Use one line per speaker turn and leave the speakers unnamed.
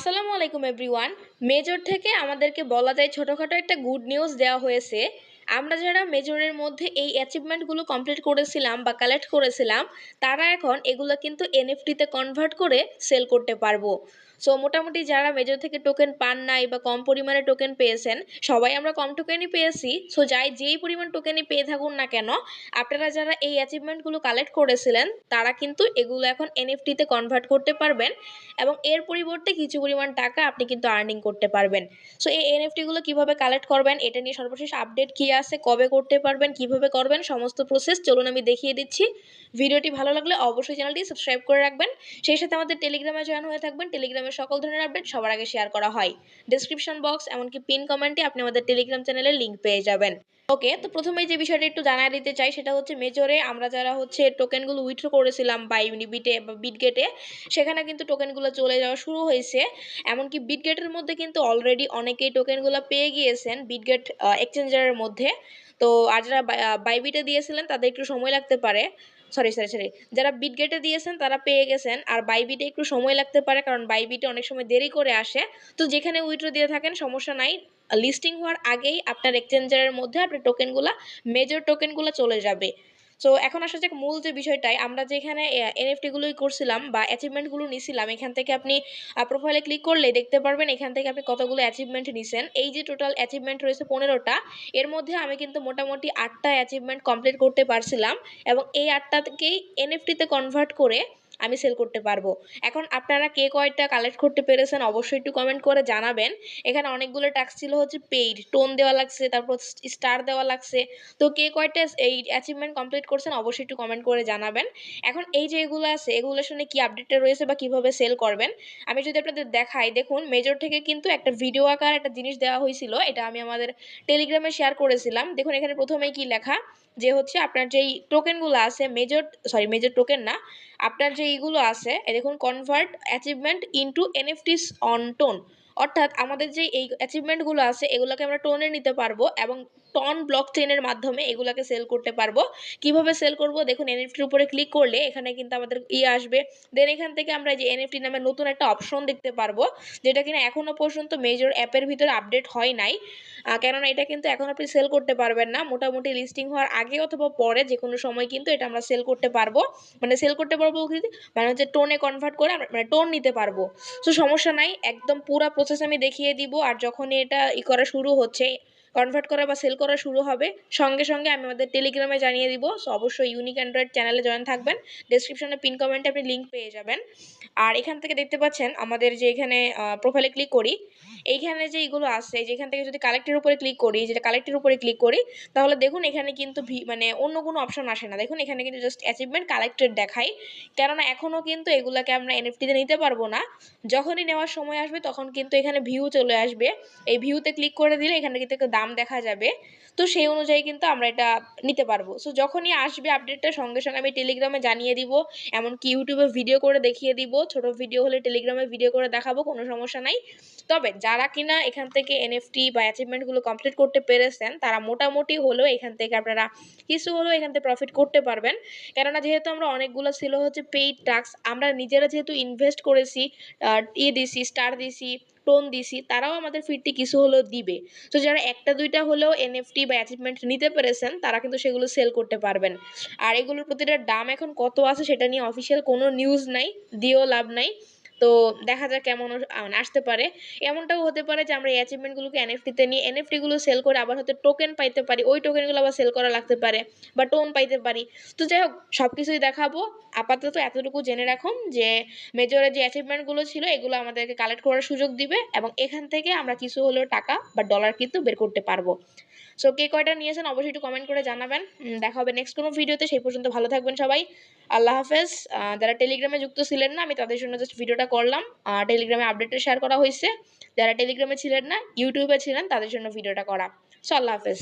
আসসালামু আলাইকুম everyone. Major থেকে আমাদেরকে বলা যায় ছোটোখাটো একটা গুড নিউজ দেওয়া হয়েছে। আমরা যারা মেজরের মধ্যে এই অ্যাচিভমেন্টগুলো কমপ্লিট করেছিলাম বা কালেক্ট করেছিলাম, তারা এখন এগুলো কিন্তু এনএফটিতে কনভার্ট করে সেল করতে পারবো। সো মোটামুটি যারা মেজর থেকে টোকেন পান নাই বা কম পরিমাণে টোকেন পেয়েছেন, সবাই আমরা কম টোকেনই পেয়েছি। সো যেই পরিমাণ টোকেনই পেয়ে থাকুন না কেন, আপনারা যারা এই অ্যাচিভমেন্টগুলো কালেক্ট করেছিলেন তারা কিন্তু এগুলো এখন এনএফটিতে কনভার্ট করতে পারবেন এবং এর পরিবর্তে কিছু পরিমাণ টাকা আপনি কিন্তু আর্নিং করতে পারবেন। সো এই এনএফটিগুলো কিভাবে কালেক্ট করবেন, এটা নিয়ে সর্বশেষ আপডেট কী আছে, কবে করতে পারবেন, কিভাবে করবেন, সমস্ত প্রসেস চলুন আমি দেখিয়ে দিচ্ছি। ভিডিওটি ভালো লাগলে অবশ্যই চ্যানেলটি সাবস্ক্রাইব করে রাখবেন। সেই সাথে আমাদের টেলিগ্রামে জয়েন হয়ে থাকবেন। টেলিগ্রামে সকল ধরনের আপডেট সবার আগে শেয়ার করা হয়। ডেসক্রিপশন বক্স এমনকি পিন কমেন্টে আপনি আমাদের টেলিগ্রাম চ্যানেলের লিঙ্ক পেয়ে যাবেন। ওকে, তো প্রথমেই যে বিষয়টা একটু জানাই দিতে চাই সেটা হচ্ছে মেজরে আমরা যারা হচ্ছে টোকেনগুলো উইথড্র করেছিলাম বা ইউনিবিটে বা বিটগেটে, সেখানে কিন্তু টোকেনগুলো চলে যাওয়া শুরু হয়েছে। এমনকি বিটগেটের মধ্যে কিন্তু অলরেডি অনেকেই টোকেনগুলো পেয়ে গিয়েছেন বিটগেট এক্সচেঞ্জারের মধ্যে। তো আর যারা বাইবিটে দিয়েছিলেন তাদের একটু সময় লাগতে পারে। সরি, যারা বিটগেটে দিয়েছেন তারা পেয়ে গেছেন, আর বাইবিটে একটু সময় লাগতে পারে কারণ বাইবিটে অনেক সময় দেরি করে আসে। তো যেখানে উইথড্র দিয়ে থাকেন সমস্যা নাই, লিস্টিং হওয়ার আগেই আপনার এক্সচেঞ্জারের মধ্যে আপনার টোকেনগুলো, মেজর টোকেনগুলো চলে যাবে। সো এখন আসা যাক মূল যে বিষয়টাই, আমরা যেখানে এনএফটিগুলোই করছিলাম বা অ্যাচিভমেন্টগুলো নিছিলাম, এখান থেকে আপনি প্রোফাইলে ক্লিক করলে দেখতে পারবেন এখান থেকে আপনি কতগুলো অ্যাচিভমেন্ট নিছেন। এই যে টোটাল অ্যাচিভমেন্ট রয়েছে 15টা, এর মধ্যে আমি কিন্তু মোটামুটি 8টা অ্যাচিভমেন্ট কমপ্লিট করতে পারছিলাম এবং এই 8টা থেকেই এনএফটিতে কনভার্ট করে আমি সেল করতে পারবো। এখন আপনারা কে কয়টা কালেক্ট করতে পেরেছেন অবশ্যই একটু কমেন্ট করে জানাবেন। এখানে অনেকগুলো টাস্ক ছিল হচ্ছে পেইড, টোন দেওয়া লাগছে, তারপর স্টার দেওয়া লাগছে। তো কে কয়টা এই অ্যাচিভমেন্ট কমপ্লিট করছেন অবশ্যই একটু কমেন্ট করে জানাবেন। এখন এই যে এগুলো আছে এগুলোর সঙ্গে কি আপডেটটা রয়েছে বা কিভাবে সেল করবেন, আমি যদি আপনাদের দেখাই, দেখুন মেজর থেকে কিন্তু একটা ভিডিও আকার একটা জিনিস দেওয়া হয়েছিল, এটা আমি আমাদের টেলিগ্রামে শেয়ার করেছিলাম। দেখুন এখানে প্রথমেই কি লেখা, যে হচ্ছে আপনার যেই টোকেনগুলো আছে মেজর টোকেন না, আপনার যে এইগুলো আছে দেখুন, convert achievement into NFTs on tone. অর্থাৎ আমাদের যে এই অ্যাচিভমেন্টগুলো আছে এগুলোকে আমরা টোনে নিতে পারবো এবং টন ব্লক চেইনের মাধ্যমে এগুলোকে সেল করতে পারবো। কিভাবে সেল করব, দেখুন এনএফটির উপরে ক্লিক করলে এখানে কিন্তু আমাদের আসবে। দেন এখান থেকে আমরা যে এনএফটি নামে নতুন একটা অপশন দেখতে পারবো, যেটা কিনা এখনো পর্যন্ত মেজর অ্যাপের ভিতরে আপডেট হয় নাই। কেননা এটা কিন্তু এখন আপনি সেল করতে পারবেন না, মোটামুটি লিস্টিং হওয়ার আগে অথবা পরে যে কোনো সময় কিন্তু এটা আমরা সেল করতে পারবো। মানে হচ্ছে টোনে কনভার্ট করে মানে টোন নিতে পারবো। সো সমস্যা নাই, একদম পুরা প্রসেস আমি দেখিয়ে দিব। আর যখনই এটা করা শুরু হচ্ছে, কনভার্ট করা বা সেল করা শুরু হবে, সঙ্গে সঙ্গে আমি আমাদের টেলিগ্রামে জানিয়ে দিব। সো অবশ্যই ইউনিক অ্যান্ড্রয়েড চ্যানেলে জয়েন থাকবেন। ডেসক্রিপশনে পিন কমেন্টে আপনি লিঙ্ক পেয়ে যাবেন। আর এখান থেকে দেখতে পাচ্ছেন আমাদের যে এখানে প্রোফাইলে ক্লিক করি, এইখানে যে এইগুলো আছে, যেখান থেকে যদি কালেক্টের উপরে ক্লিক করি, যেটা কালেক্টের উপরে ক্লিক করি, তাহলে দেখুন এখানে কিন্তু মানে অন্য কোনো অপশন আসে না। দেখুন এখানে কিন্তু জাস্ট অ্যাচিভমেন্ট কালেক্টেড দেখাই, কেননা এখনও কিন্তু এগুলোকে আমরা এনএফটিতে নিতে পারবো না। যখনই নেওয়ার সময় আসবে তখন কিন্তু এখানে ভিউ চলে আসবে। এই ভিউতে ক্লিক করে দিলে এখানে কিন্তু দাম দেখা যাবে। তো সেই অনুযায়ী কিন্তু আমরা এটা নিতে পারবো। সো যখনই আসবে আপডেটটা সঙ্গে সঙ্গে আমি টেলিগ্রামে জানিয়ে দিব, এমনকি ইউটিউবে ভিডিও করে দেখিয়ে দিব। ছোট ভিডিও হলে টেলিগ্রামে ভিডিও করে দেখাবো, কোনো সমস্যা নাই। তবে যারা কিনা এখান থেকে এনএফটি বা অ্যাচিভমেন্টগুলো কমপ্লিট করতে পেরেছেন তারা মোটামুটি হলেও এখান থেকে আপনারা কিছু হলেও এখান থেকে প্রফিট করতে পারবেন। কেননা যেহেতু আমরা অনেকগুলো ছিল হচ্ছে পেইড টাস্ক, আমরা নিজেরা যেহেতু ইনভেস্ট করেছি, দিছি, স্টার দিছি, টোন দিছি, তারাও আমাদের ফিরতি কিছু হলেও দিবে। তো যারা একটা দুইটা হলেও এনএফটি বা অ্যাচিভমেন্ট নিতে পেরেছেন তারা কিন্তু সেগুলো সেল করতে পারবেন। আর এগুলোর প্রতিটার দাম এখন কত আছে সেটা নিয়ে অফিসিয়াল কোনো নিউজ নাই, দিয়েও লাভ নাই। তো দেখা যাক কেমন আসতে পারে। এমনটাও হতে পারে যে আমরা এই অ্যাচিভমেন্টগুলোকে এনএফটিতে নিয়ে এনএফটিগুলো সেল করে আবার হয়তো টোকেন পাইতে পারি, ওই টোকেনগুলো আবার সেল করা লাগতে পারে বা টোন পাইতে পারি। তো যাই হোক, সব কিছুই দেখাবো। আপাতত এতটুকু জেনে রাখুন যে মেজরের যে অ্যাচিভমেন্টগুলো ছিল এগুলো আমাদেরকে কালেক্ট করার সুযোগ দিবে এবং এখান থেকে আমরা কিছু হলেও টাকা বা ডলার কিন্তু বের করতে পারবো। সো কে কয়টা নিয়েছেন অবশ্যই একটু কমেন্ট করে জানাবেন। দেখা হবে নেক্সট কোনো ভিডিওতে, সেই পর্যন্ত ভালো থাকবেন সবাই। আল্লাহ হাফেজ। যারা টেলিগ্রামে যুক্ত ছিলেন না, আমি তাদের জন্য জাস্ট ভিডিওটা করলাম। টেলিগ্রামে আপডেটটা শেয়ার করা হয়েছে। যারা টেলিগ্রামে ছিলেন না, ইউটিউবে ছিলেন, তাদের জন্য ভিডিওটা করা। সো আল্লাহ হাফেজ।